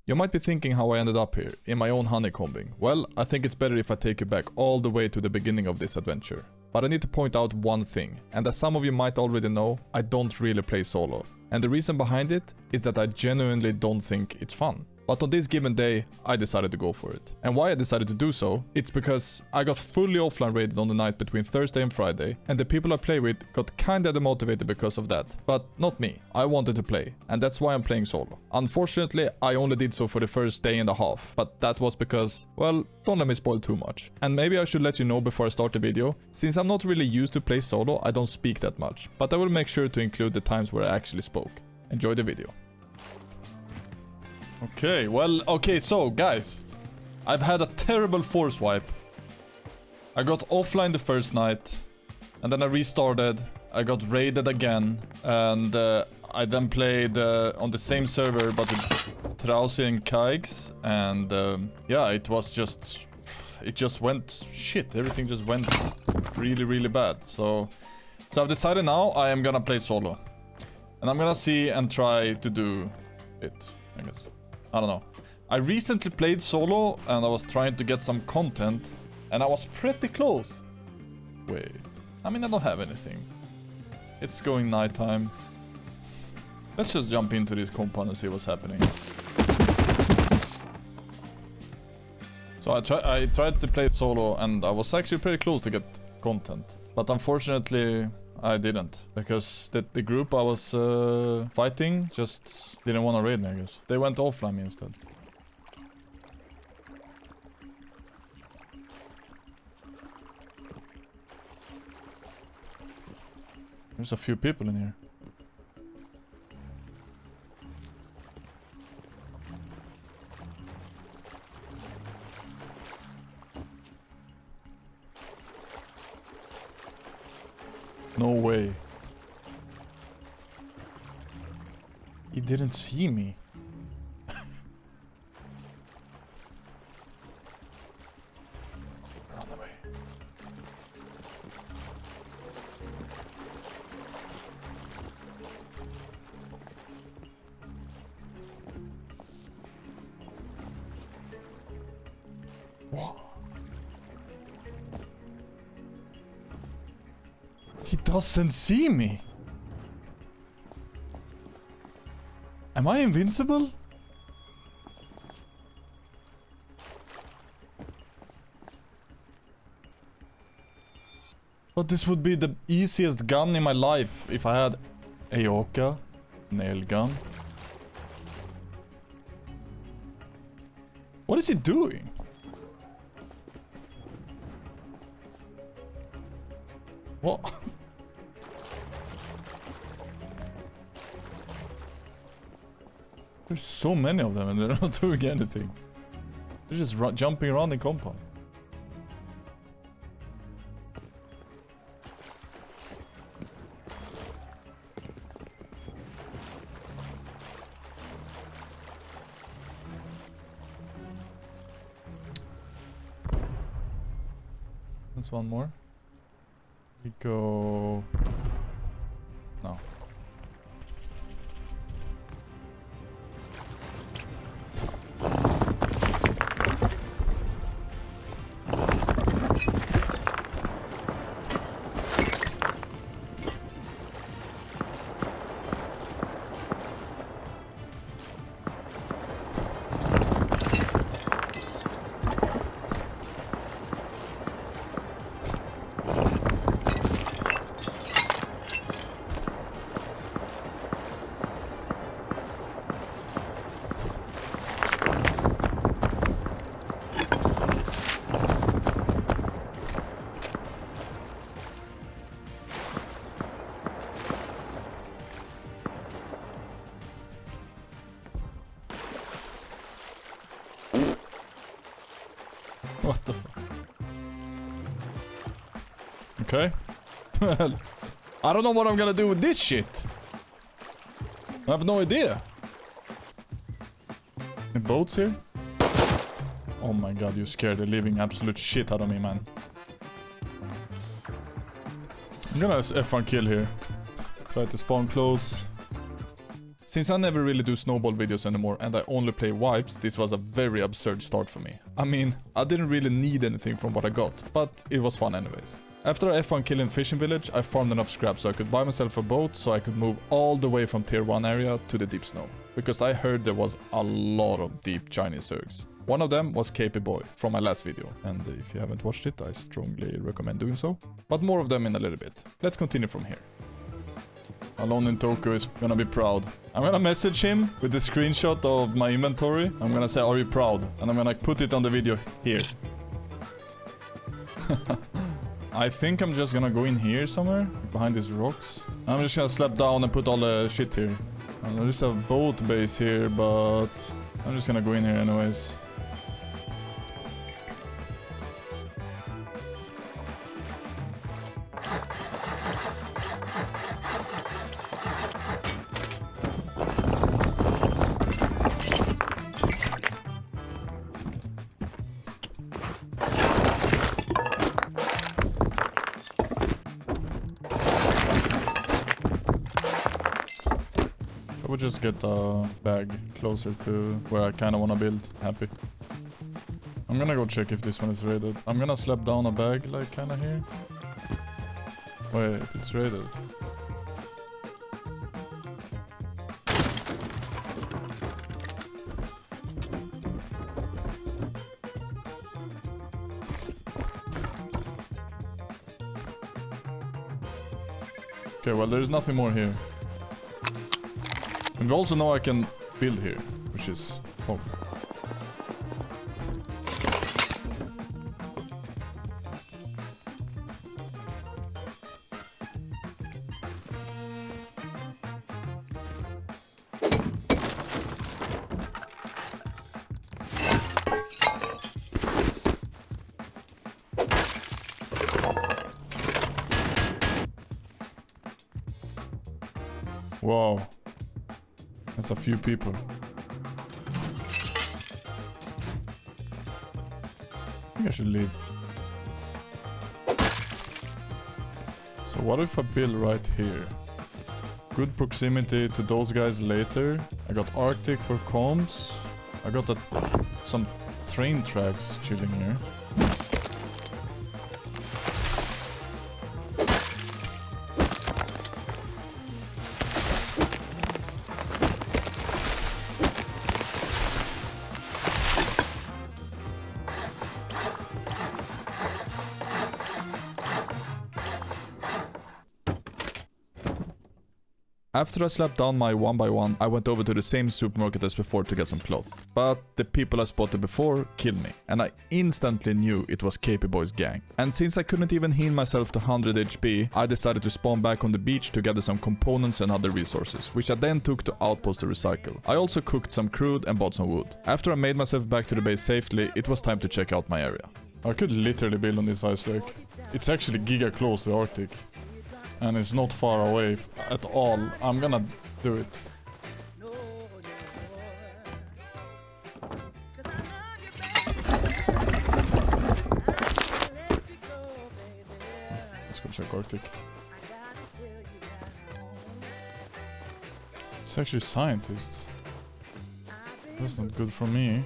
You might be thinking how I ended up here, in my own honeycombing. Well, I think it's better if I take you back all the way to the beginning of this adventure. But I need to point out one thing, and as some of you might already know, I don't really play solo. And the reason behind it is that I genuinely don't think it's fun. But on this given day, I decided to go for it. And why I decided to do so, it's because I got fully offline raided on the night between Thursday and Friday, and the people I play with got kinda demotivated because of that. But not me. I wanted to play, and that's why I'm playing solo. Unfortunately, I only did so for the first day and a half, but that was because, well, don't let me spoil too much. And maybe I should let you know before I start the video, since I'm not really used to play solo, I don't speak that much, but I will make sure to include the times where I actually spoke. Enjoy the video. Okay, so guys, I've had a terrible force wipe. I got offline the first night, and then I restarted, I got raided again, and I then played on the same server but with Trausi and Kikes, and yeah, it just went shit, everything just went really bad. So I've decided now I am gonna play solo, and I'm gonna see and try to do it, I guess. I don't know. I recently played solo and I was trying to get some content and I was pretty close. Wait, I mean, I don't have anything. It's going nighttime. Let's just jump into this compound and see what's happening. So I tried to play solo and I was actually pretty close to get content. But unfortunately, I didn't, because the group I was fighting just didn't want to raid me, I guess. They went offline instead. There's a few people in here. No way. He didn't see me. Run away. What? He doesn't see me. Am I invincible? But this would be the easiest gun in my life if I had Aoka, nail gun. What is he doing? What? There's so many of them and they're not doing anything. They're just jumping around the compound. There's one more. We go... No. What the fuck? Okay. Well, I don't know what I'm gonna do with this shit. I have no idea. Any boats here? Oh my god, you scared the living absolute shit out of me, man. I'm gonna F1 kill here. Try to spawn close. Since I never really do snowball videos anymore and I only play wipes, this was a very absurd start for me. I mean, I didn't really need anything from what I got, but it was fun anyways. After I F1 killing Fishing Village, I farmed enough scrap so I could buy myself a boat so I could move all the way from tier 1 area to the deep snow. Because I heard there was a lot of deep Chinese zergs. One of them was KP Boy from my last video, and if you haven't watched it, I strongly recommend doing so. But more of them in a little bit. Let's continue from here. Alone in Tokyo is gonna be proud. I'm gonna message him with a screenshot of my inventory. I'm gonna say, are you proud? And I'm gonna put it on the video here. I think I'm just gonna go in here somewhere, behind these rocks. I'm just gonna slap down and put all the shit here. And there is a boat base here, but I'm just gonna go in here anyways. I would just get a bag closer to where I kind of want to build. Happy. I'm gonna go check if this one is raided. I'm gonna slap down a bag like kind of here. Wait, it's raided. Okay, well there's nothing more here. And we also know I can build here, which is... oh. Wow. That's a few people. I think I should leave. So what if I build right here? Good proximity to those guys later. I got Arctic for comms. I got some train tracks chilling here. After I slapped down my 1x1, I went over to the same supermarket as before to get some cloth. But the people I spotted before killed me, and I instantly knew it was KP Boy's gang. And since I couldn't even heal myself to 100 HP, I decided to spawn back on the beach to gather some components and other resources, which I then took to Outpost to recycle. I also cooked some crude and bought some wood. After I made myself back to the base safely, it was time to check out my area. I could literally build on this ice lake. It's actually giga close to the Arctic. And it's not far away at all. I'm gonna do it. Let's go check Arctic. It's actually scientists. That's not good for me.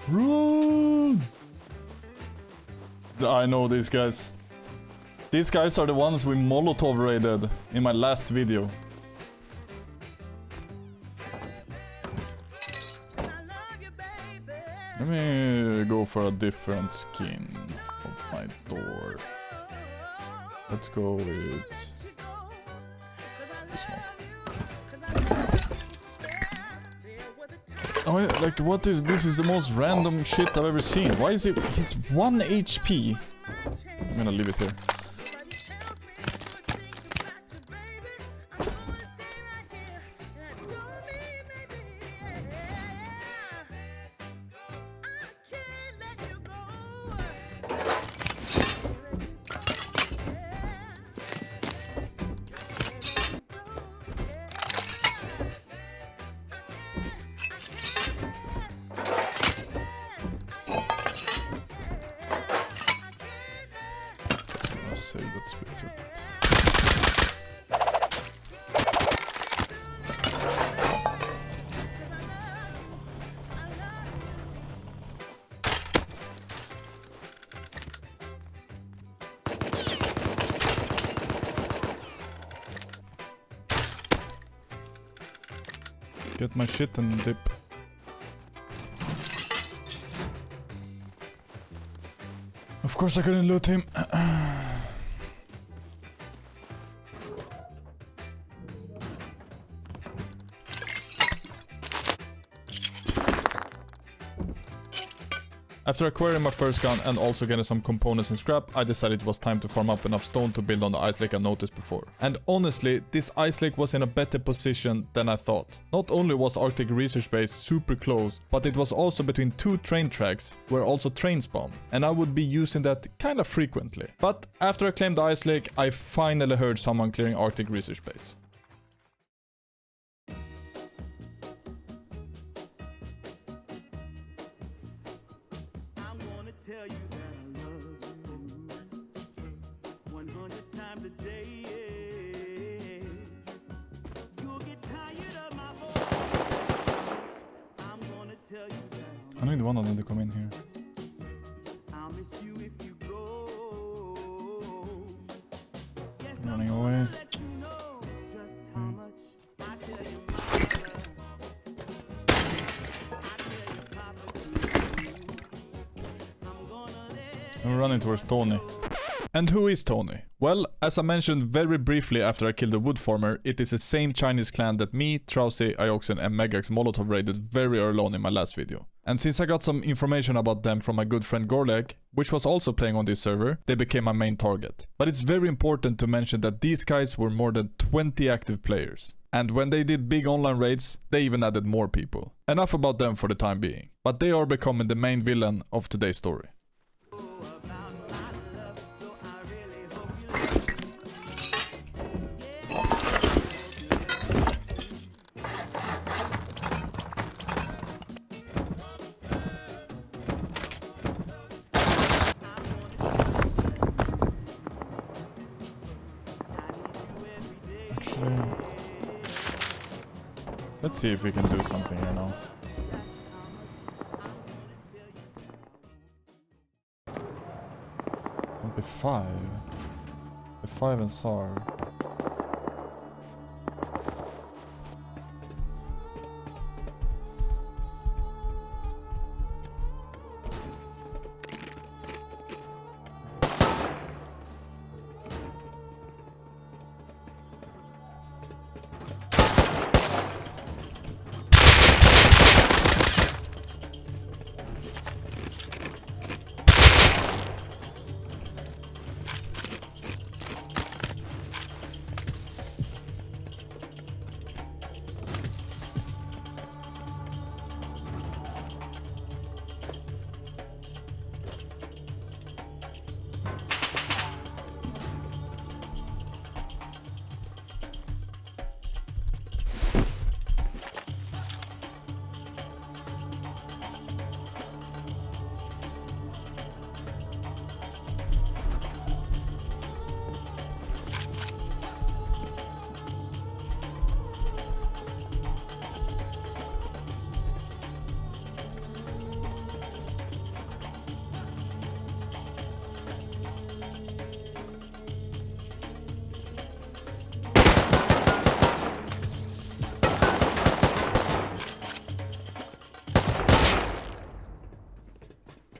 Run! I know these guys. These guys are the ones we Molotov raided in my last video. Let me go for a different skin of my door. Let's go with this one. Oh, like what is this? Is the most random shit I've ever seen. Why is it? It's 1 HP. I'm gonna leave it here. save that spirit. Get my shit and dip. Of course I couldn't loot him. After acquiring my first gun and also getting some components and scrap, I decided it was time to farm up enough stone to build on the ice lake I noticed before. And honestly, this ice lake was in a better position than I thought. Not only was Arctic Research Base super close, but it was also between two train tracks where also trains spawned, and I would be using that kinda frequently. But after I claimed the ice lake, I finally heard someone clearing Arctic Research Base. Tell you that I love you 100 times a day. You'll get tired of my voice. I'm gonna tell you that I need one of them to come in here. I'll miss you if you go. Yes, Running I'm away. gonna let you know just how much I tell you my love. I tell you Papa too. I'm running towards Tony. And who is Tony? Well, as I mentioned very briefly after I killed the wood farmer, it is the same Chinese clan that me, Trausi, Ioxen and Megax Molotov raided very early on in my last video. And since I got some information about them from my good friend Gorlek, which was also playing on this server, they became my main target. But it's very important to mention that these guys were more than 20 active players. And when they did big online raids, they even added more people. Enough about them for the time being. But they are becoming the main villain of today's story. Let's see if we can do something here now. B5. B5 and SAR.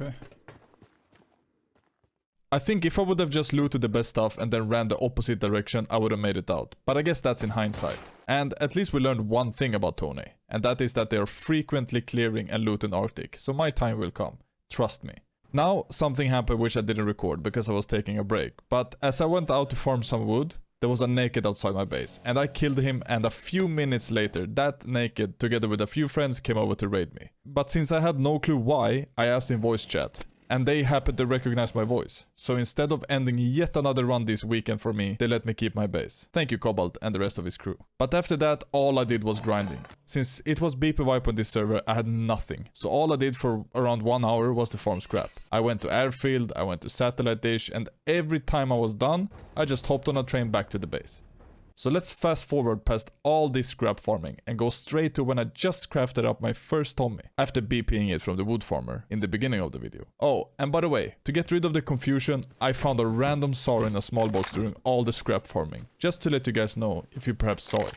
Okay. I think if I would have just looted the best stuff and then ran the opposite direction, I would have made it out. But I guess that's in hindsight. And at least we learned one thing about Tony. And that is that they are frequently clearing and looting Arctic. So my time will come. Trust me. Now, something happened which I didn't record because I was taking a break. But as I went out to farm some wood, there was a naked outside my base. And I killed him, and a few minutes later, that naked, together with a few friends, came over to raid me. But since I had no clue why, I asked in voice chat, and they happened to recognize my voice. So instead of ending yet another run this weekend for me, they let me keep my base. Thank you Cobalt and the rest of his crew. But after that, all I did was grinding. Since it was BP wipe on this server, I had nothing. So all I did for around 1 hour was to farm scrap. I went to airfield, I went to satellite dish, and every time I was done, I just hopped on a train back to the base. So let's fast forward past all this scrap farming and go straight to when I just crafted up my first Tommy after BPing it from the wood farmer in the beginning of the video. Oh, and by the way, to get rid of the confusion, I found a random SAR in a small box during all the scrap farming, just to let you guys know if you perhaps saw it.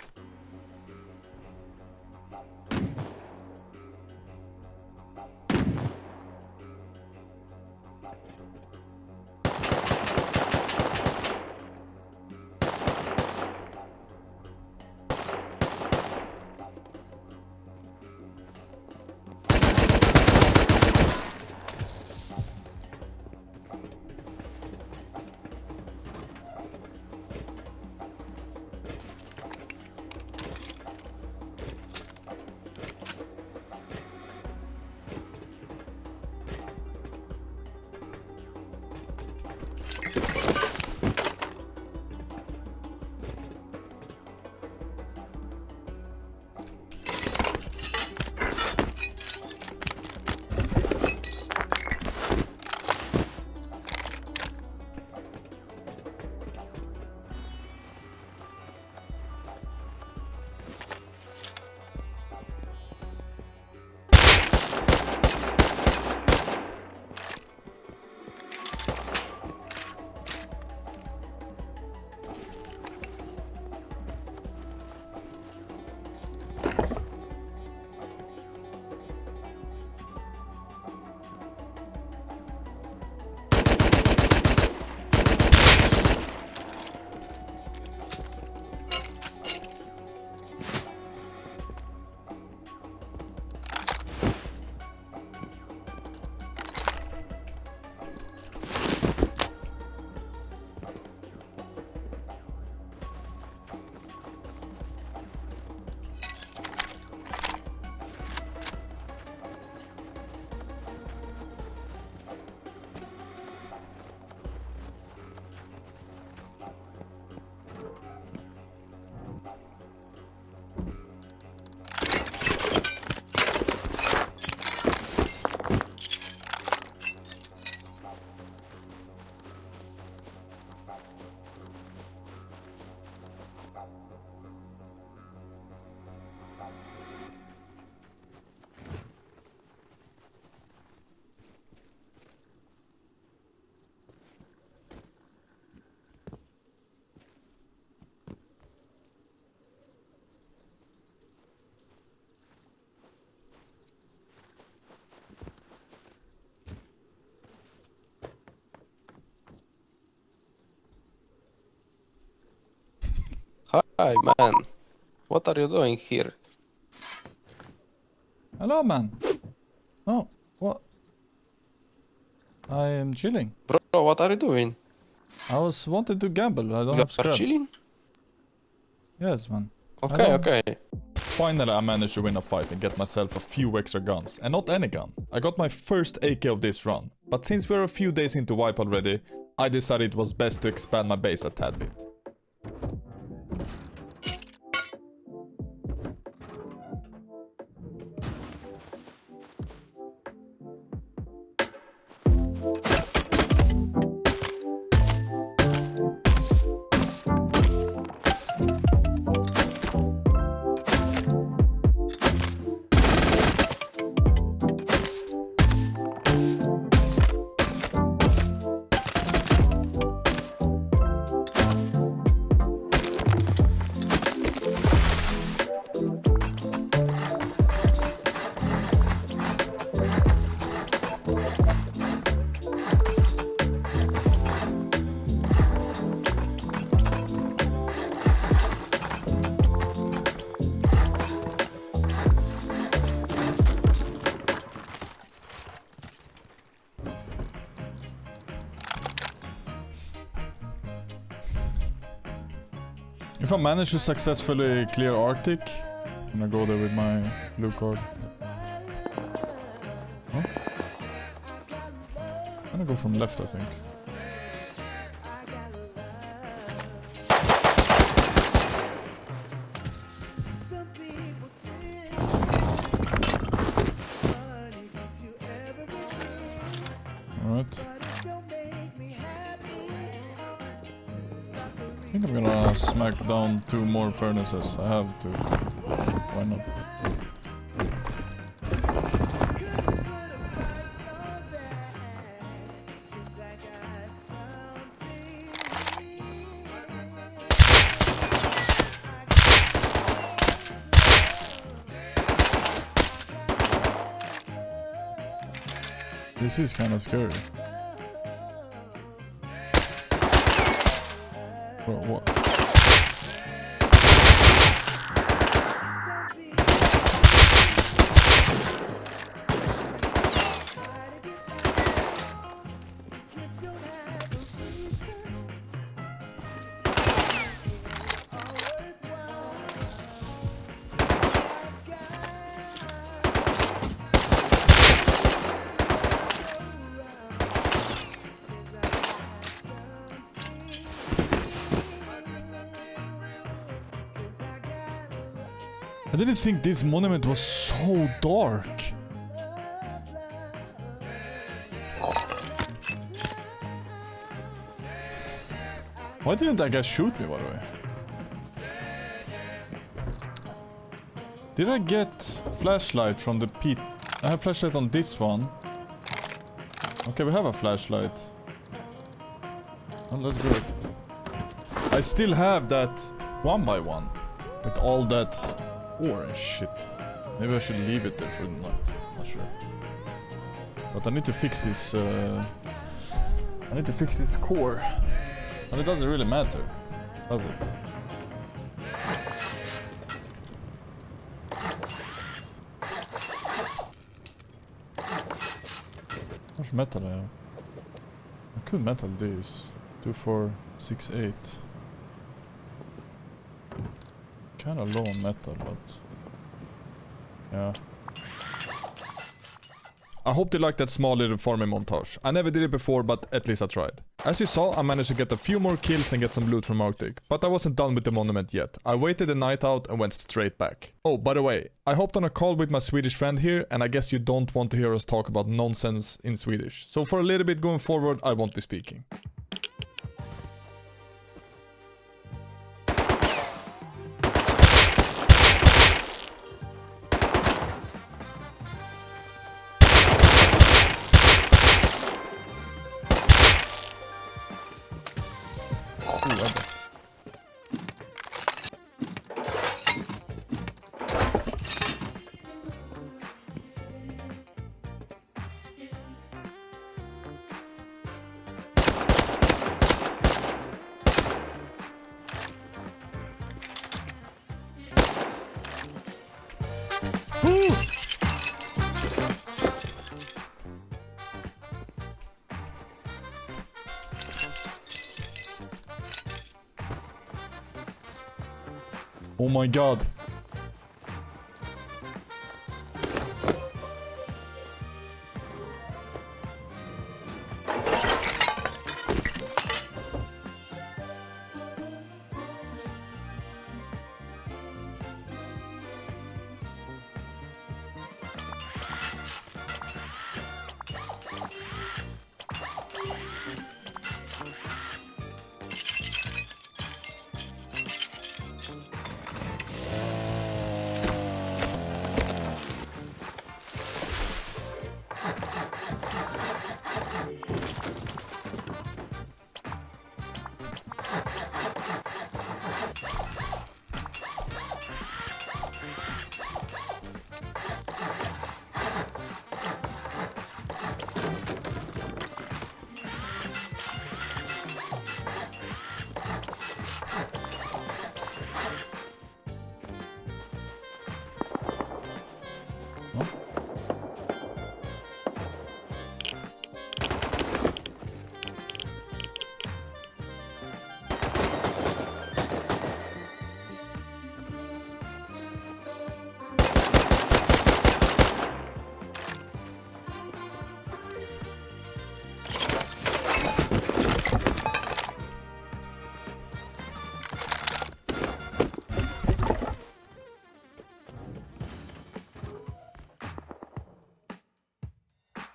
Hi, man. What are you doing here? Hello, man. Oh, what? I am chilling. Bro, what are you doing? I was wanted to gamble. I don't You have are scrap. chilling? Yes, man. Okay, okay. Finally, I managed to win a fight and get myself a few extra guns. And not any gun. I got my first AK of this run. But since we're a few days into wipe already, I decided it was best to expand my base a tad bit. If I manage to successfully clear Arctic, I'm gonna go there with my blue card. Huh? gonna go from left, I think. Some people say money gets you everything, Alright. but it don't make me happy. I think I'm gonna smack down 2 more furnaces. I have to. Why not? This is kind of scary. What? I didn't think this monument was so dark. Why didn't that guy shoot me, by the way? Did I get flashlight from the pit? I have flashlight on this one. Okay, we have a flashlight. Well, let's do it. I still have that 1x1 with all that orange shit. Maybe I should leave it there for the night. Not sure. But I need to fix this. I need to fix this core. And it doesn't really matter, does it? How much metal I have? I could metal these. 2, 4, 6, 8. Kinda low on metal, but yeah. I hope you liked that small little farming montage. I never did it before, but at least I tried. As you saw, I managed to get a few more kills and get some loot from Arctic, but I wasn't done with the monument yet. I waited the night out and went straight back. Oh, by the way, I hopped on a call with my Swedish friend here, and I guess you don't want to hear us talk about nonsense in Swedish. So for a little bit going forward, I won't be speaking. Oh my god.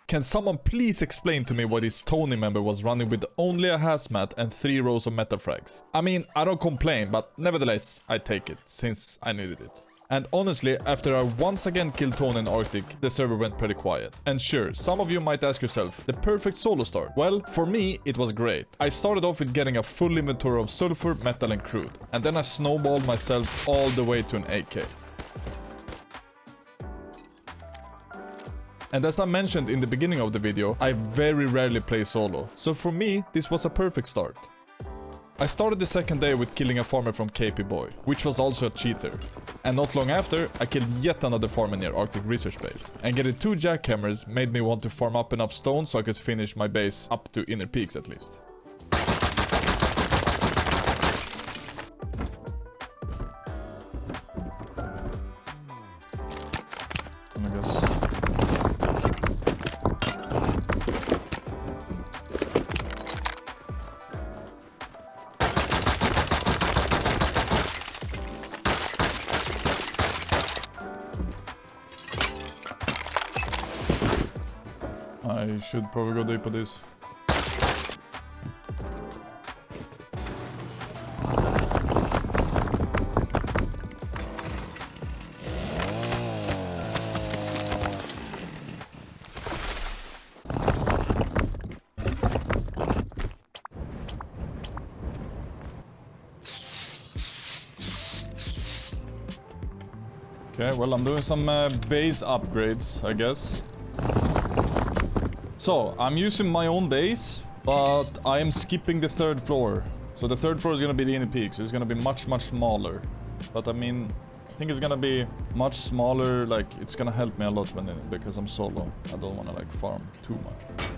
Can someone please explain to me why this Tony member was running with only a hazmat and 3 rows of metal frags? I mean, I don't complain, but nevertheless, I take it, since I needed it. And honestly, after I once again killed Tony in Arctic, the server went pretty quiet. And sure, some of you might ask yourself, the perfect solo start? Well, for me, it was great. I started off with getting a full inventory of sulfur, metal and crude. And then I snowballed myself all the way to an AK. And as I mentioned in the beginning of the video, I very rarely play solo. So for me, this was a perfect start. I started the second day with killing a farmer from KP Boy, which was also a cheater. And not long after, I killed yet another farmer near Arctic Research Base. And getting 2 jackhammers made me want to farm up enough stone so I could finish my base up to inner peaks at least. And I guess... I should probably go deep with this. Okay, well, I'm doing some base upgrades, I guess. So, I'm using my own base, but I am skipping the 3rd floor. So the 3rd floor is gonna be the inner peak, so it's gonna be much smaller. But I mean, I think it's gonna be much smaller, like, it's gonna help me a lot because I'm solo. I don't wanna, like, farm too much.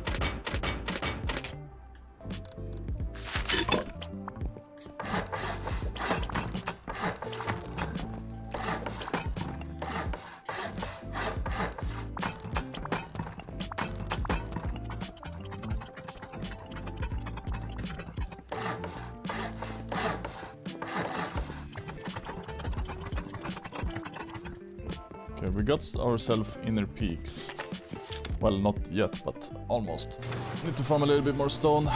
Okay, we got ourselves inner peaks. Well, not yet, but almost. Need to farm a little bit more stone.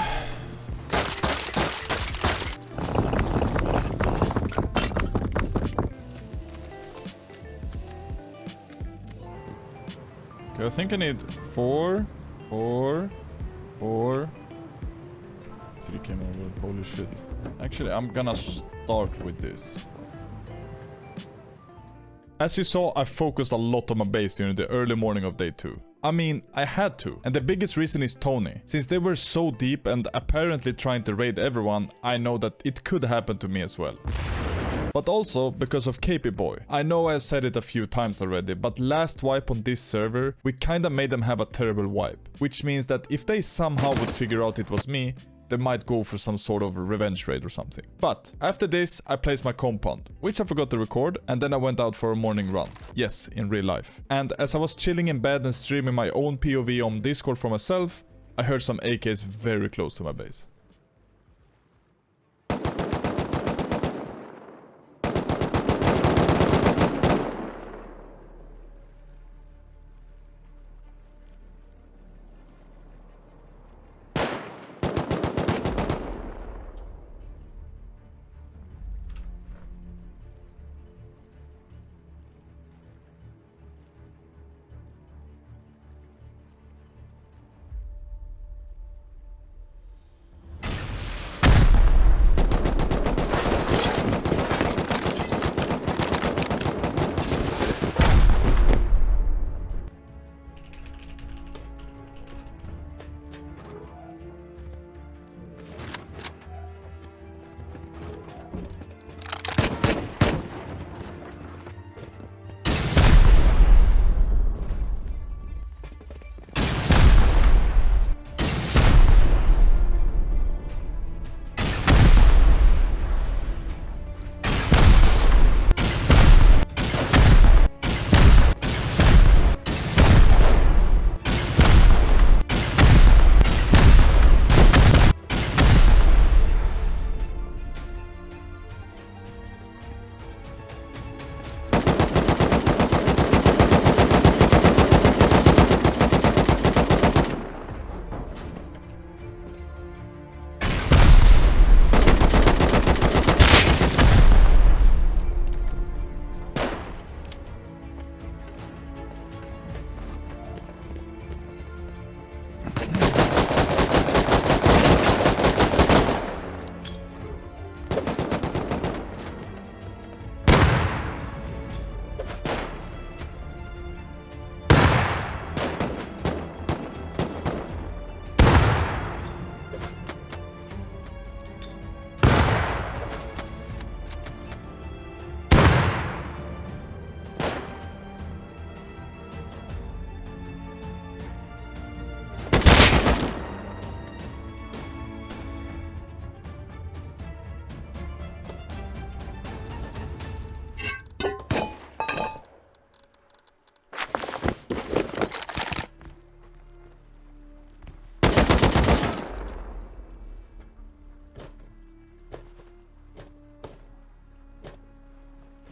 Okay, I think I need 4, 4, 4. 3 came over, holy shit. Actually, I'm gonna start with this. As you saw, I focused a lot on my base during the early morning of day 2. I mean, I had to. And the biggest reason is Tony. Since they were so deep and apparently trying to raid everyone, I know that it could happen to me as well. But also because of KP Boy. I know I've said it a few times already, but last wipe on this server, we kinda made them have a terrible wipe. Which means that if they somehow would figure out it was me, they might go for some sort of revenge raid or something. But after this, I placed my compound, which I forgot to record, and then I went out for a morning run. Yes, in real life. And as I was chilling in bed and streaming my own POV on Discord for myself, I heard some AKs very close to my base.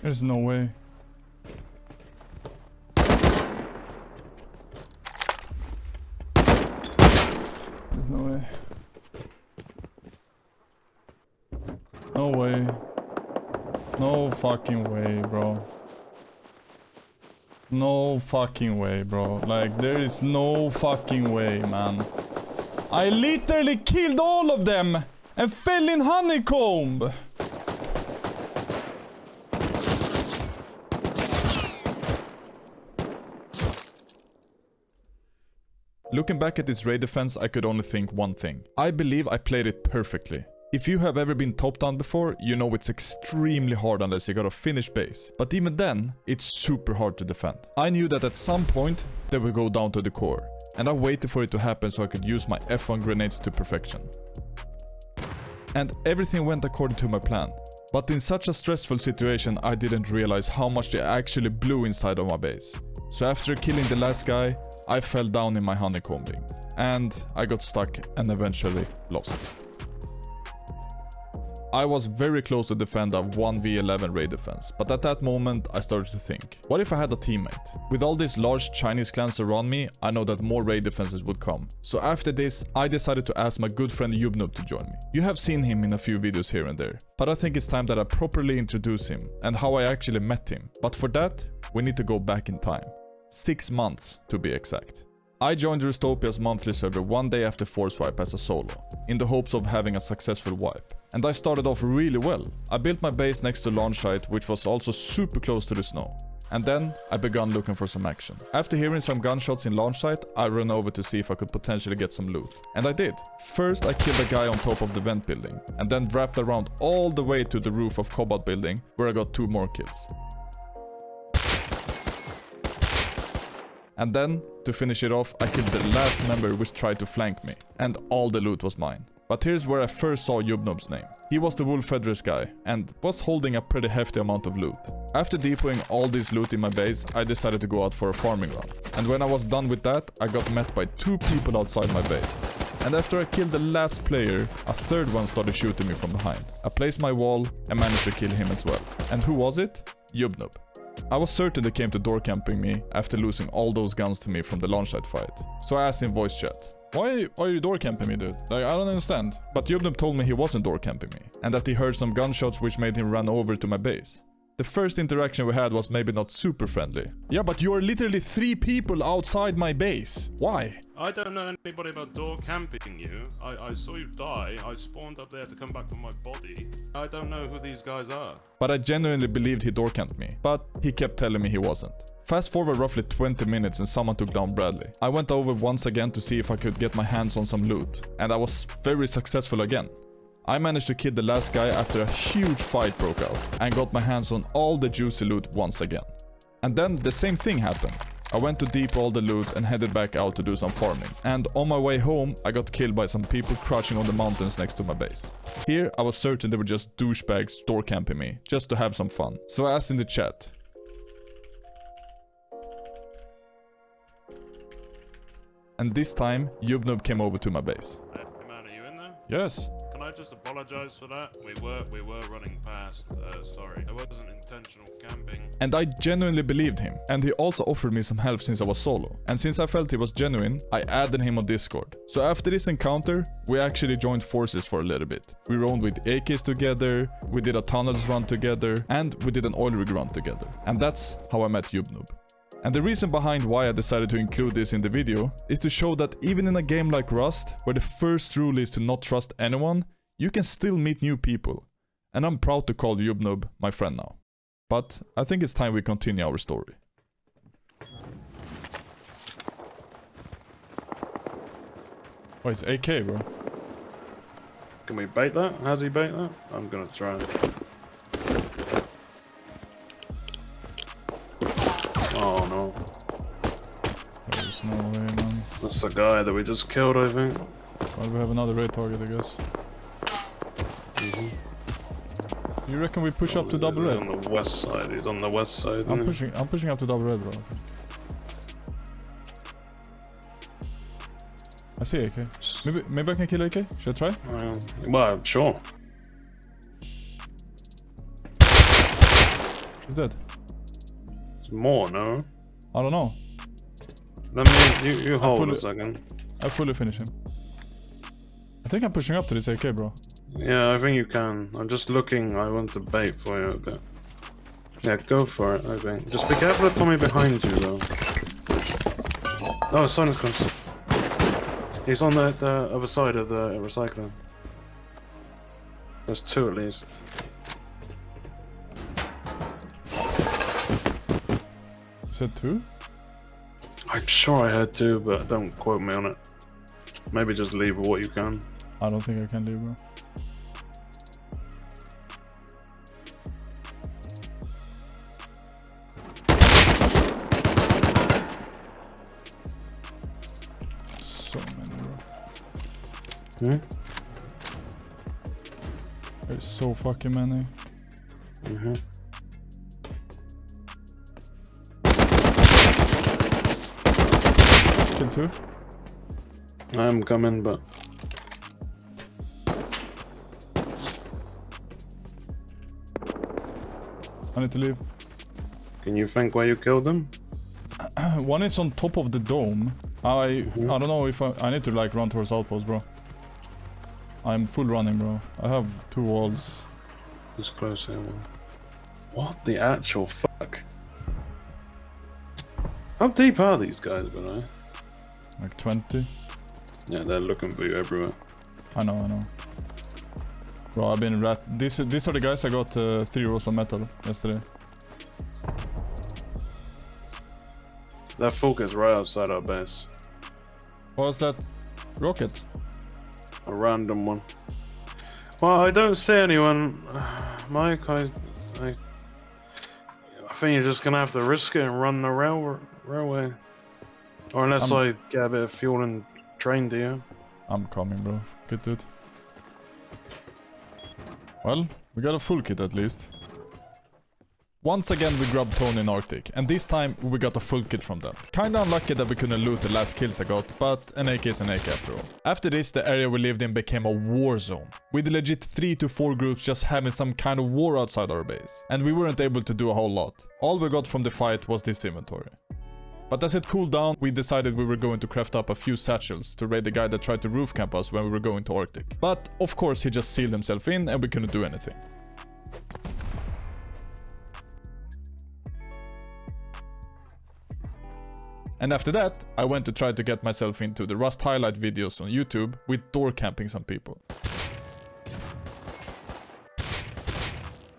There's no way. There's no way. No way. No fucking way, bro. No fucking way, bro. Like, there is no fucking way, man. I literally killed all of them and fell in honeycomb. Looking back at this raid defense, I could only think one thing. I believe I played it perfectly. If you have ever been top down before, you know it's extremely hard unless you got a finished base. But even then, it's super hard to defend. I knew that at some point, they would go down to the core. And I waited for it to happen so I could use my F1 grenades to perfection. And everything went according to my plan. But in such a stressful situation, I didn't realize how much they actually blew inside of my base. So after killing the last guy, I fell down in my honeycombing. And I got stuck and eventually lost. I was very close to defend a 1v11 raid defense, but at that moment I started to think, what if I had a teammate? With all these large Chinese clans around me, I know that more raid defenses would come. So after this, I decided to ask my good friend yubnub to join me. You have seen him in a few videos here and there, but I think it's time that I properly introduce him and how I actually met him. But for that, we need to go back in time. 6 months to be exact. I joined Rustopia's monthly server one day after Force Wipe as a solo, in the hopes of having a successful wipe. And I started off really well. I built my base next to launch site, which was also super close to the snow. And then I began looking for some action. After hearing some gunshots in launch site, I ran over to see if I could potentially get some loot. And I did. First I killed a guy on top of the vent building, and then wrapped around all the way to the roof of Cobalt building, where I got 2 more kills. And then, to finish it off, I killed the last member which tried to flank me, and all the loot was mine. But here's where I first saw Yubnub's name. He was the Wolf Fedris guy, and was holding a pretty hefty amount of loot. After depoting all this loot in my base, I decided to go out for a farming run. And when I was done with that, I got met by 2 people outside my base. And after I killed the last player, a third one started shooting me from behind. I placed my wall and managed to kill him as well. And who was it? Yubnub. I was certain they came to door camping me after losing all those guns to me from the launch site fight. So I asked in voice chat, why are you door camping me, dude? Like, I don't understand. But Yubnub told me he wasn't door camping me, and that he heard some gunshots which made him run over to my base. The first interaction we had was maybe not super friendly. Yeah, but you are literally 3 people outside my base. Why? I don't know anybody about door camping you. I saw you die. I spawned up there to come back for my body. I don't know who these guys are. But I genuinely believed he door camped me. But he kept telling me he wasn't. Fast forward roughly 20 minutes and someone took down Bradley. I went over once again to see if I could get my hands on some loot. And I was very successful again. I managed to kill the last guy after a huge fight broke out and got my hands on all the juicy loot once again. And then the same thing happened. I went to deep all the loot and headed back out to do some farming. And on my way home, I got killed by some people crouching on the mountains next to my base. Here, I was certain they were just douchebags door camping me, just to have some fun. So I asked in the chat. And this time, Yubnub came over to my base. Hey man, are you in there? Yes. Can I just apologize for that? We were running past. Sorry. It wasn't intentional camping. And I genuinely believed him. And he also offered me some help since I was solo. And since I felt he was genuine, I added him on Discord. So after this encounter, we actually joined forces for a little bit. We roamed with AKs together, we did a tunnels run together, and we did an oil rig run together. And that's how I met Yubnub. And the reason behind why I decided to include this in the video is to show that even in a game like Rust, where the first rule is to not trust anyone, you can still meet new people. And I'm proud to call Yubnub my friend now. But I think it's time we continue our story. Oh, it's AK, bro. Can we bait that? How's he bait that? I'm gonna try. Oh no. There's no way, man. That's the guy that we just killed, I think. Well, we have another raid target, I guess. You reckon we push up to double red? He's on the west side. He's on the west side. I'm pushing up to double red, bro. I see AK. Maybe I can kill AK? Should I try? Well, sure. He's dead. It's more, no? I don't know. Let me, you hold a second. I fully finish him. I think I'm pushing up to this AK, bro. Yeah, I think you can. I'm just looking. I want to bait for you a bit. Yeah, go for it, I think. Just be careful of Tommy behind you, though. Oh, Sonus comes. He's on the other side of the recycler. There's two at least. You said 2? I'm sure I had two, but don't quote me on it. Maybe just leave what you can. I don't think I can leave, bro. So many, bro. Hmm? There's so fucking many. Mm-hmm. Kill 2. I'm coming, but... I need to leave. Can you think where you killed them? One is on top of the dome. I don't know if I need to like run towards outpost, bro. I'm full running, bro. I have 2 walls. It's close here, man. What the actual fuck? How deep are these guys, Benai? Like 20. Yeah, they're looking for you everywhere. I know. Bro, I've been these are the guys I got 3 rolls of metal yesterday. That focus right outside our base. What was that? Rocket? A random one. Well, I don't see anyone. Mike, I think you're just gonna have to risk it and run the railway. Or unless I get a bit of fuel and train to you. I'm coming, bro. Get it. Well, we got a full kit at least. Once again we grabbed Tony in Arctic, and this time we got a full kit from them. Kinda unlucky that we couldn't loot the last kills I got, but an AK is an AK after all. After this, the area we lived in became a war zone, with legit 3 to 4 groups just having some kind of war outside our base. And we weren't able to do a whole lot. All we got from the fight was this inventory. But as it cooled down, we decided we were going to craft up a few satchels to raid the guy that tried to roof camp us when we were going to Arctic. But of course he just sealed himself in and we couldn't do anything. And after that, I went to try to get myself into the Rust highlight videos on YouTube with door camping some people.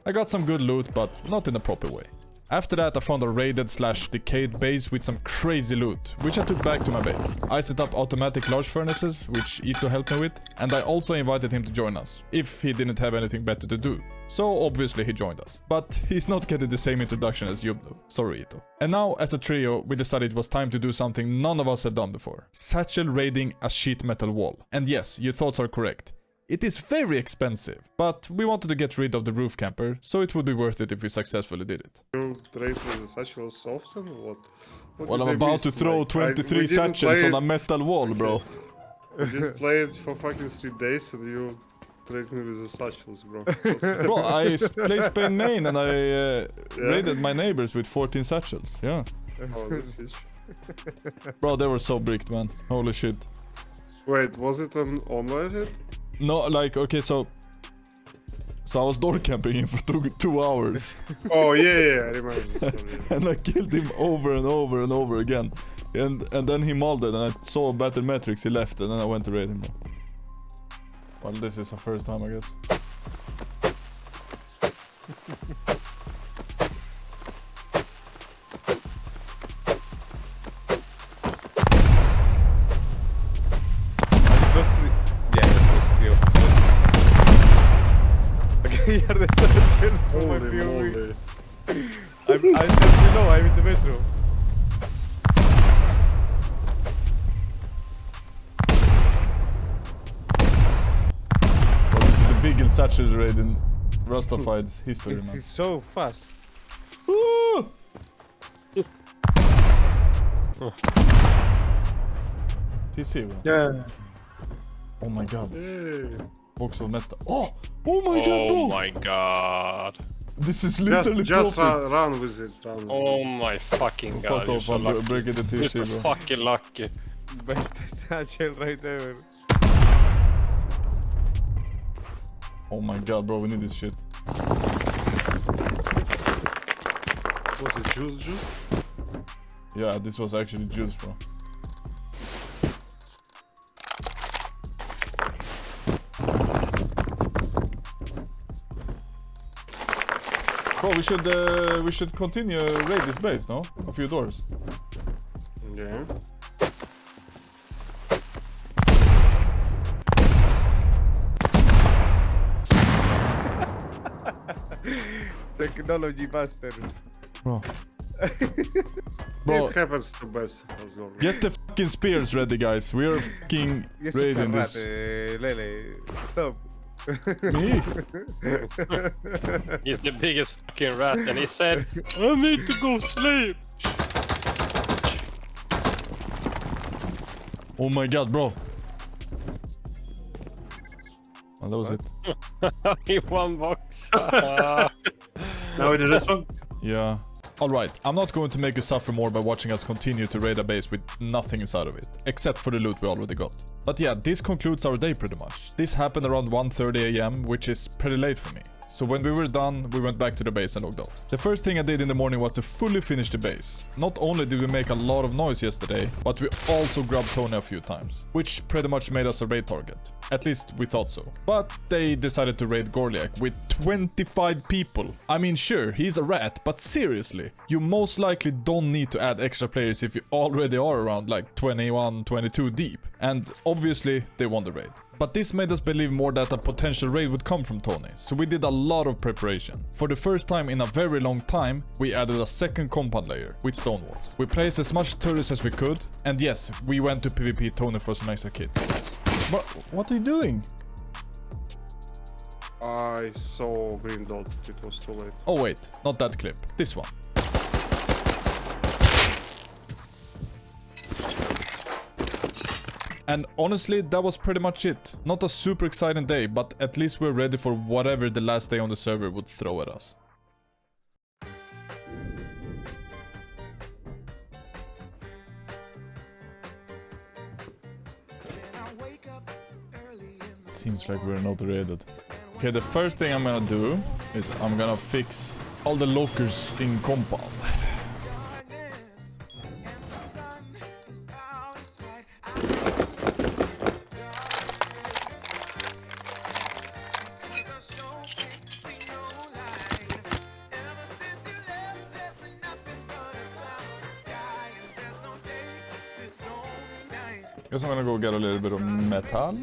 I got some good loot, but not in a proper way. After that, I found a raided / decayed base with some crazy loot, which I took back to my base. I set up automatic large furnaces, which Ito helped me with, and I also invited him to join us, if he didn't have anything better to do. So obviously he joined us. But he's not getting the same introduction as yubnub. Sorry, Ito. And now, as a trio, we decided it was time to do something none of us have done before. Satchel raiding a sheet metal wall. And yes, your thoughts are correct. It is very expensive, but we wanted to get rid of the roof camper, so it would be worth it if we successfully did it. You trade with the satchels often? What Well, did I'm I about miss? to throw Like, 23 we didn't satchels play on a it- metal wall, bro. We didn't play it for fucking 3 days and you trade me with the satchels, bro. Bro, I played Spain main and I raided my neighbors with 14 satchels, yeah. Oh, that's fish. Bro, they were so bricked, man. Holy shit. Wait, was it an online hit? No, like, okay, so I was door camping him for 2 hours. Oh, yeah, I remember this story. And I killed him over and over and over again. And then he molded and I saw battle metrics, he left, and then I went to raid him. Bro. Well, this is the first time, I guess. I can hear the satchels from my Holy POV. moly. I'm just below, I'm in the metro. Well, this is the biggest satchel raid in Rustified's history, It man. is so fast. Woo! TC, bro. Yeah. Oh my god. Hey. Box of metal. Oh! Oh my god, bro! Oh my god. This is literally Just perfect. run with it, run. Oh my fucking god, Fuck you're off, so I'm lucky. breaking the You're so TC, bro. fucking lucky. Best satchel right ever. Oh my god, bro, we need this shit. Was it juice? Yeah, this was actually juice, bro. Bro, we should continue raid this base, no? A few doors. Yeah. Technology buster. Bro. Bro, It happens to best of us. get the fucking spears ready, guys. We are fucking You're such a raiding rat, this. Lele. Stop. Me? He's the biggest fucking rat and he said, I need to go sleep. Oh my god, bro. Oh, that was it. In one box. Now we do this one. Yeah. Alright, I'm not going to make you suffer more by watching us continue to raid a base with nothing inside of it, except for the loot we already got. But yeah, this concludes our day pretty much. This happened around 1:30 AM, which is pretty late for me. So when we were done, we went back to the base and logged off. The first thing I did in the morning was to fully finish the base. Not only did we make a lot of noise yesterday, but we also grabbed Tony a few times, which pretty much made us a raid target. At least we thought so. But they decided to raid Gorliak with 25 people. I mean, sure, he's a rat, but seriously, you most likely don't need to add extra players if you already are around like 21, 22 deep. And obviously, they won the raid. But this made us believe more that a potential raid would come from Tony, so we did a lot of preparation. For the first time in a very long time, we added a second compound layer with stone walls. We placed as much turrets as we could, and yes, we went to PvP Tony for some extra kit. But what are you doing? I saw green dot, it was too late. Oh wait, not that clip, this one. And honestly, that was pretty much it. Not a super exciting day, but at least we're ready for whatever the last day on the server would throw at us. Seems like we're not raided. Okay, the first thing I'm gonna do is I'm gonna fix all the lockers in compound. Guess I'm gonna go get a little bit of metal.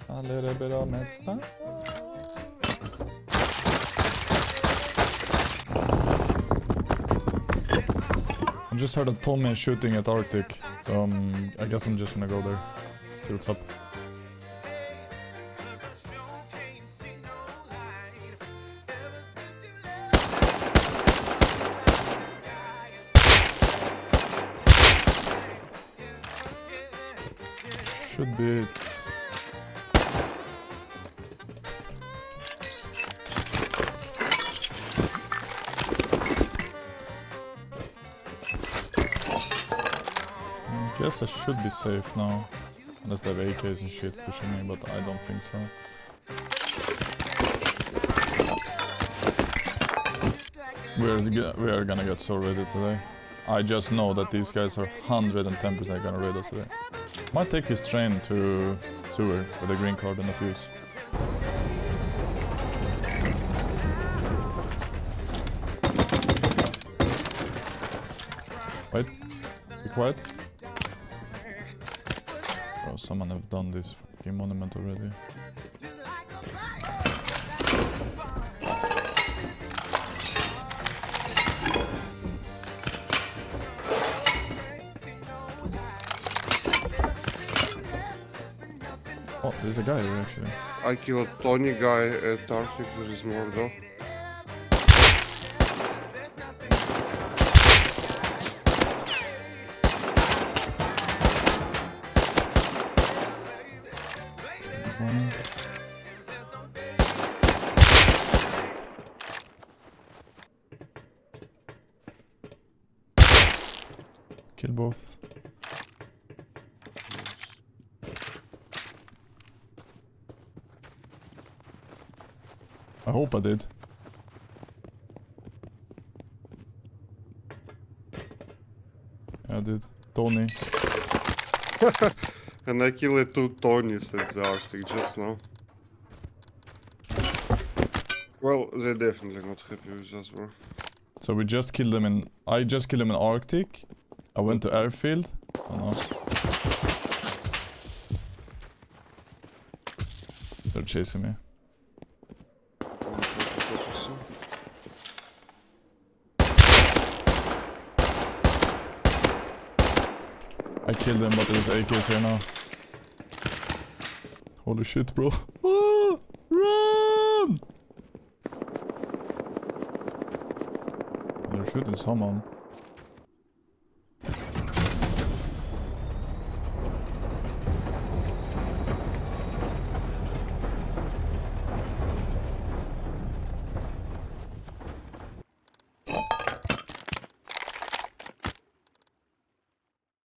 A little bit of metal. I just heard a Tommy shooting at Arctic, so I guess I'm just gonna go there. See what's up. Should be it. I guess I should be safe now. Unless they have AKs and shit pushing me, but I don't think so. We are gonna get so raided today. I just know that these guys are 110% gonna raid us today. Might take this train to sewer with a green card and a fuse. Wait, be quiet. Bro, someone have done this fucking monument already. Oh, there's a guy here actually. I killed Tony guy at Arctic, there is more though. Kill both. I hope I did. Yeah, I did. Tony. And I killed 2 Tonys at the Arctic just now. Well, they're definitely not happy with us, bro. So we just killed them in... I just killed them in Arctic. I went to airfield. Oh no. They're chasing me. I killed them, but there's AKs here now. Holy shit, bro. Ah, run! They're shooting someone.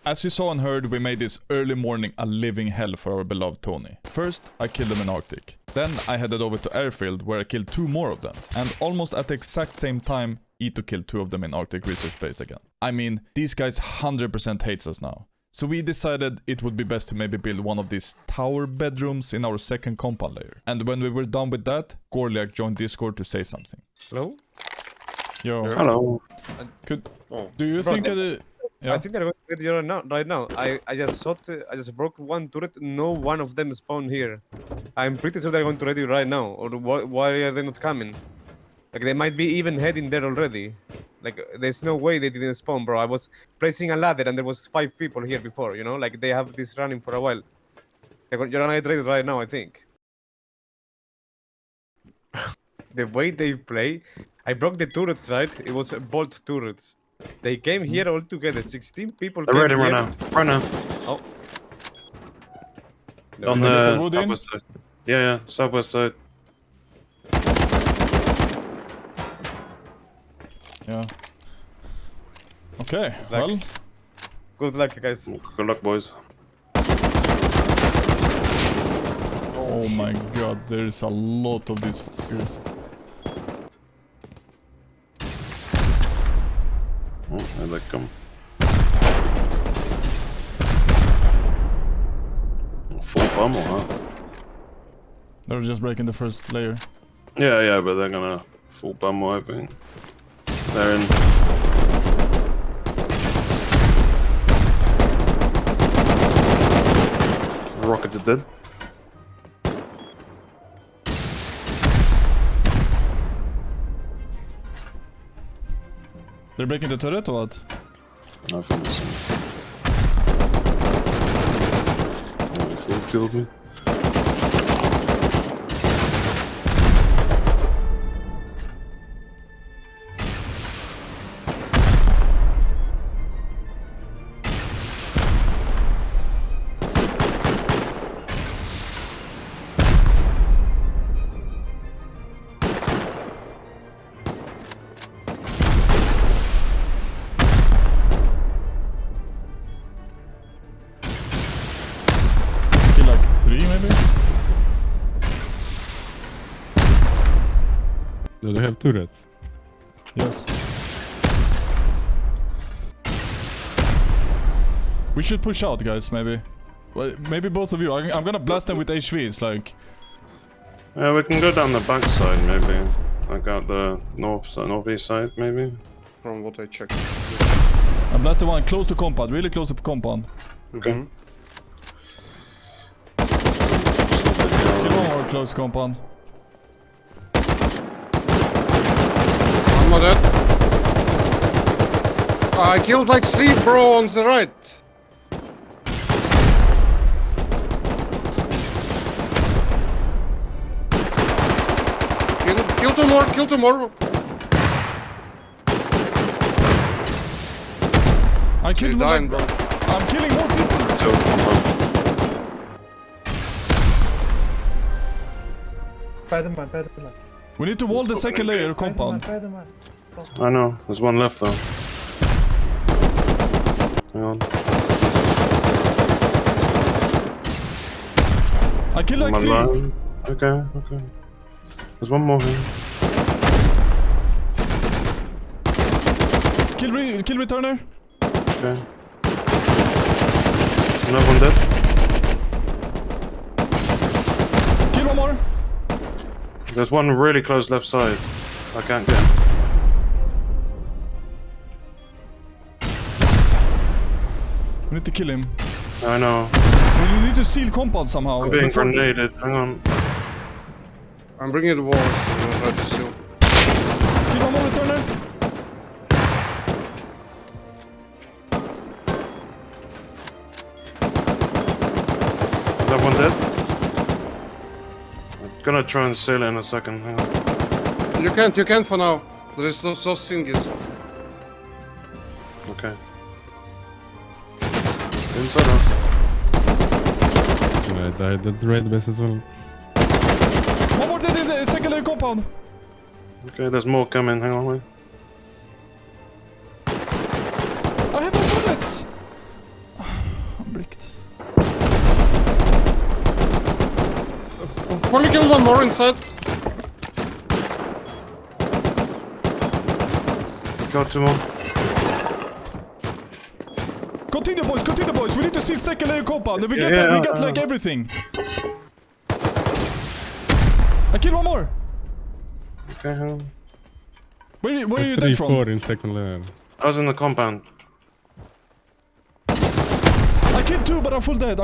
As you saw and heard, we made this early morning a living hell for our beloved Tony. First, I killed them in Arctic. Then I headed over to airfield where I killed 2 more of them. And almost at the exact same time, Ito killed 2 of them in Arctic research base again. I mean, these guys 100% hates us now. So we decided it would be best to maybe build one of these tower bedrooms in our second compound layer. And when we were done with that, Gorliak joined Discord to say something. Hello? Yo, Hello. do you think that... Yeah. I think they're going to get you right now. I just thought I just broke one turret. No one of them spawned here. I'm pretty sure they're going to ready right now. Or why are they not coming? Like they might be even heading there already. Like there's no way they didn't spawn, bro. I was placing a ladder and there was 5 people here before. You know, like they have this running for a while. You're gonna get ready right now, I think. The way they play, I broke the turrets, right? It was bolt turrets. They came here all together. 16 people. They're came ready right here. now. Right now. Oh. On They get the the wood in? southwest side. Yeah, southwest side. Yeah. Okay, luck. well... Good luck, guys. Good luck, boys. Oh my god, there's a lot of these fuckers. Oh, there they come. Full pummel, huh? They're just breaking the first layer. Yeah, but they're gonna full pummel, I think. They're in. Rocket is dead. They're breaking the turret or what? I think so. Oh, full killed me. Kill like 3 maybe? Do they have turrets? Yes. We should push out, guys, maybe. Well, maybe both of you. I'm gonna blast them with HVs, like... Yeah, we can go down the back side, maybe. Like out the northeast side, maybe. From what I checked. I blasted one close to compound, really close to compound. Okay. Kill one more close compound. I'm not dead. I killed like 3, bro, on the right. Kill 2 more, kill 2 more. I killed He's one. dying, bro. I'm killing more people. So, We need to wall the second layer compound. I know, there's one left though. Hang on. I killed like I'm 3. alive. Okay, okay. There's one more here. Kill returner. Okay. Another one dead. Kill one more. There's one really close left side. I can't get him. We need to kill him. I know. We need to seal compound somehow. I'm being before- grenaded. Hang on. I'm bringing the walls. I'm gonna try to seal. Kill one more returner. That one dead? I'm gonna try and sail it in a second. Hang on. You can't for now. There is so thingies. Okay. Inside out. I died at red base as well. One more dead in the secondary compound. Okay, there's more coming. Hang on, wait. I have no bullets. I'm bricked. Probably killed one more inside. Got two more. Continue, boys. We need to seal secondary compound. We Yeah, got, yeah, we got like everything. I killed one more. Okay, hang on. Where are you There's dead from? 3-4 in second layer. I was in the compound. I killed 2, but I'm full dead.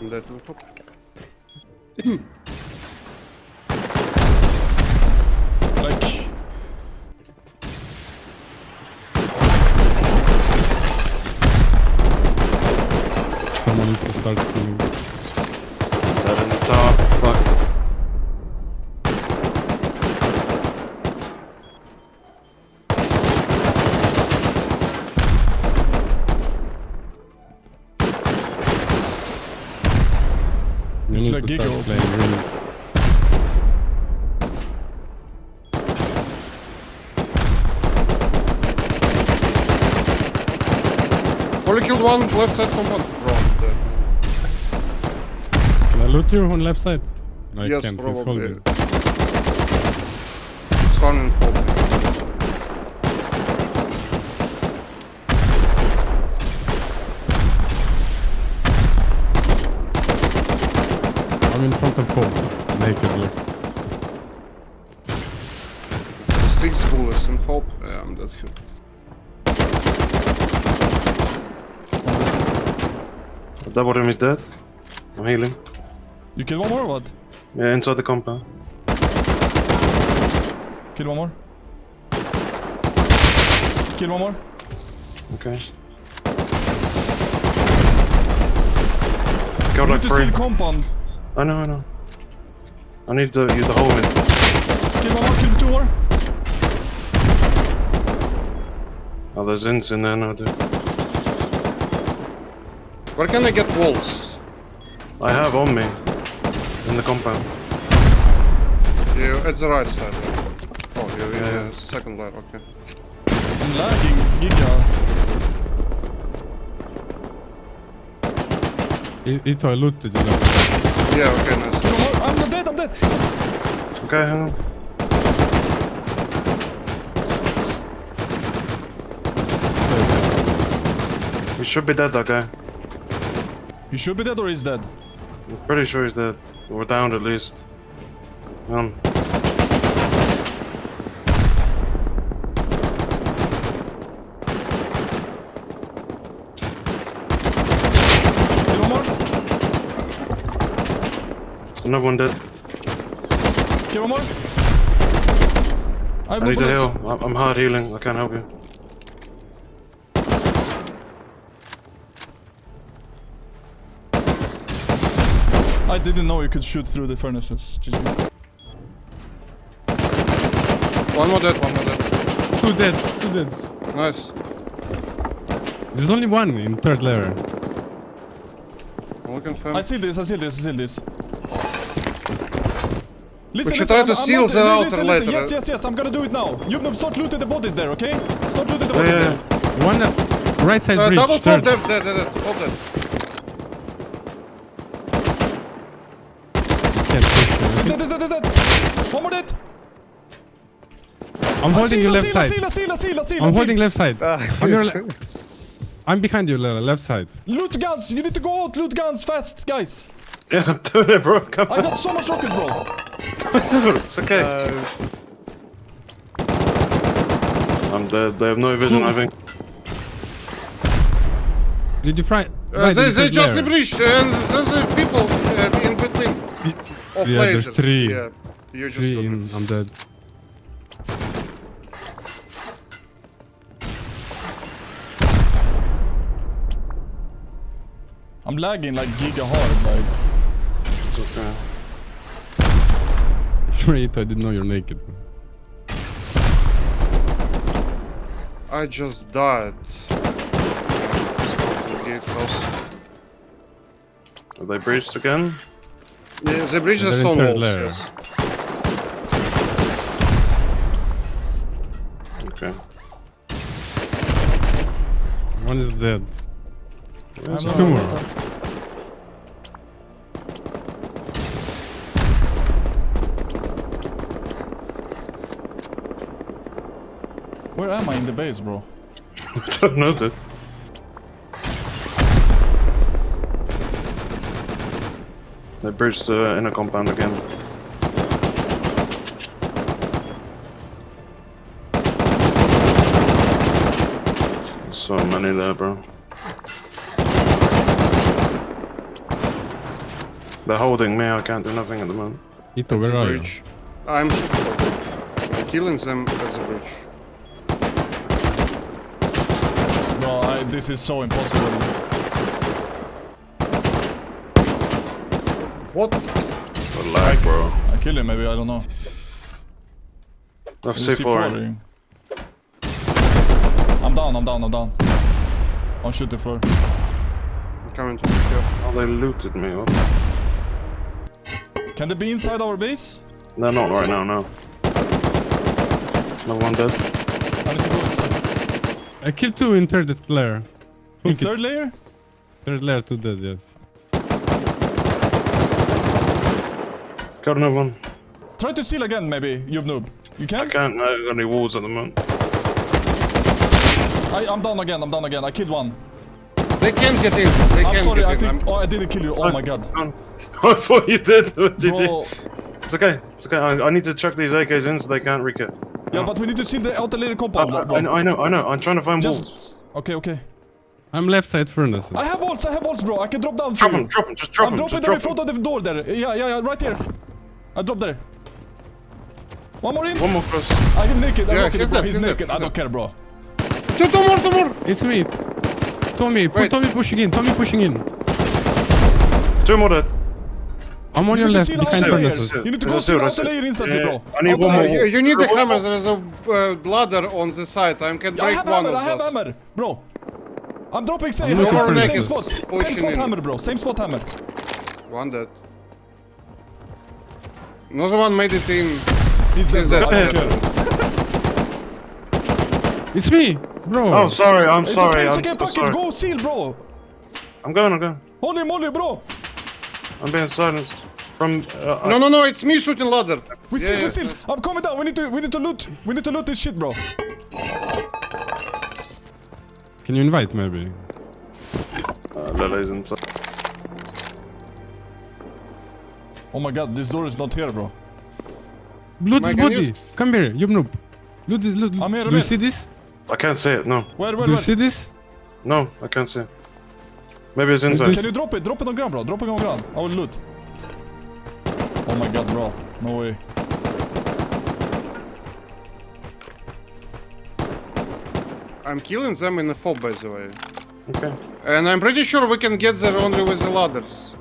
I'm dead on top. Like... Someone needs to start seeing. Dead in the tower. Fuck. You It's need like to Giga start open. playing really. Probably killed one left side compound. Bro, I'm dead. Can I loot you on left side? No, I Yes, can't. He's probably. holding. It's one in fault. I'm in front of 4. Naked look. 6 bullets in fault. Yeah, I'm dead here. That one is dead. I'm healing. You kill one more or what? Yeah, inside the compound. Kill one more. Kill one more. Okay. We Got need like to 3. seal compound. I know. I need to use the whole mid. Kill one more, kill 2 more. Oh, there's ints in there now, dude. Where can I get walls? I have on me. In the compound. You at the right side. Oh, you're in Yeah. the second layer, okay. I'm lagging, Giga. Ito, I looted you. Yeah, okay, nice. Kill one more. I'm dead. Okay, hang on. He should be dead, that guy. He should be dead or he's dead. I'm pretty sure he's dead. Or downed at least. Kill one more. Another one dead. Kill one more. I have I no need to bullets. heal. I'm hard healing. I can't help you. I didn't know you could shoot through the furnaces. GG. One more dead. 2 dead. 2 dead. Nice. There's only one in third layer. I'm looking for him. I see this. Listen, should try to seal the outer later. Yes, I'm gonna do it now. Yubnub, start looting the bodies there, okay? Start looting the bodies there. One right side bridge. Double fall Third. dead. Fall dead. Can't push him. Is that? One more dead. I'm holding you left side. I'm holding left side. On your I'm behind you, left side. Loot guns, you need to go out, loot guns, fast, guys. Yeah, I'm doing it, bro. Come I on. got so much rockets, bro. It's okay. I'm dead. They have no vision, I think. Did you fry? They just the bridge, and there's people in between. Of Yeah, there's lasers. three. Yeah, you just Three got in, I'm dead. I'm lagging like giga hard, like. It's okay. Sorry, I didn't know you're naked. I just died. Gate house. Are they breached again? Yeah, the bridge They're is in on third walls. layer. Yes. Okay. One is dead. I'm Two more. Where am I in the base, bro? I don't know that. They breached the inner compound again. There's so many there, bro. They're holding me, I can't do nothing at the moment. Ito, where are you? Bridge. I'm shooting for them. I'm killing them at the bridge. Bro, this is so impossible. What? The lag, bro. I kill him, maybe, I don't know. Left Is he C4. falling? I'm down. On shooting floor. I'm coming to pick you up. Oh, they looted me. What? Can they be inside our base? No, not right now, no. No one dead. I need to go inside. I killed two in third layer. In third layer? Third layer, two dead, yes. Got another one. Try to seal again, maybe, Yubnub. You I can? can't, I don't got any walls at the moment. I'm down again. I killed one. They can't get in. They I'm can't sorry, get I in. think. Oh, I didn't kill you. Oh my god. I thought you did. GG. Bro. It's okay. It's okay. I need to chuck these AKs in so they can't rekit. Yeah, but we need to seal the outer layer compound. bro. I know. I'm trying to find walls. Just. Okay. I'm left side furnace. I have walls, bro. I can drop down for Drop you. them. Drop them. Just drop I'm them. dropping Just them in drop front them. of the door there. Yeah, right here. I dropped there. One more in. One more close. I hit naked. Yeah, I'm he's naked, bro. dead, He's he's dead, naked. he's I don't care, bro. Two more. It's me. Tommy, Wait. Tommy pushing in. Two more dead. I'm on You your need to left, seal behind outer furnaces. layers. You need to go Let's seal do it, outer let's do layer it. instantly, bro. I need Outer one more layer. wall. You need the hammer. There is a ladder on the side. I can I break have one hammer, of I have those. hammer, bro. I'm dropping I'm looking for same this. spot. Same Pushing spot in. hammer, bro. Same spot hammer. One dead. Another one made it in. He's dead. dead. I don't Dead. care. It's me, bro. Oh, sorry. I'm It's sorry. okay, it's I'm okay. so Fucking sorry. go seal, bro. I'm going. Holy moly, bro. I'm being silenced. From. No. It's me shooting ladder. We Yeah, seal. I'm coming down. We need to loot. We need to loot this shit, bro. Can you invite maybe? Lily's inside. Oh my god, this door is not here, bro. Loot this Mike, can you body. s- Come here, yubnub. Loot this. Loot. I'm here, Do I'm you here. see this? I can't see it. No. Where? Do you see this? No, I can't see it. Maybe it's Is inside. Can you drop it? Drop it on ground, bro. Drop it on ground. I will loot. Oh my god, bro. No way. I'm killing them in the fob, by the way. Okay. And I'm pretty sure we can get there only with the ladders.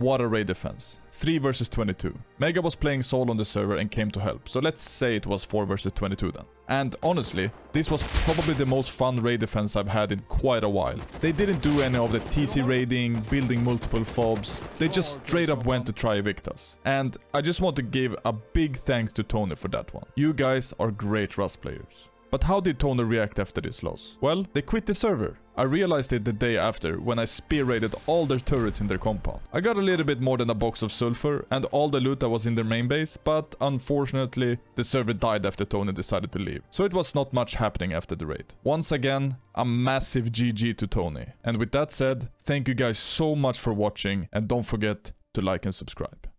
What a raid defense. 3 versus 22. Mega was playing solo on the server and came to help, so let's say it was 4 versus 22 then. And honestly, this was probably the most fun raid defense I've had in quite a while. They didn't do any of the TC raiding, building multiple fobs, they just straight up went to try evict us. And I just want to give a big thanks to Tony for that one. You guys are great Rust players. But how did Tony react after this loss? Well, they quit the server. I realized it the day after when I spear raided all their turrets in their compound. I got a little bit more than a box of sulfur and all the loot that was in their main base, but unfortunately the server died after Tony decided to leave. So it was not much happening after the raid. Once again, a massive GG to Tony. And with that said, thank you guys so much for watching and don't forget to like and subscribe.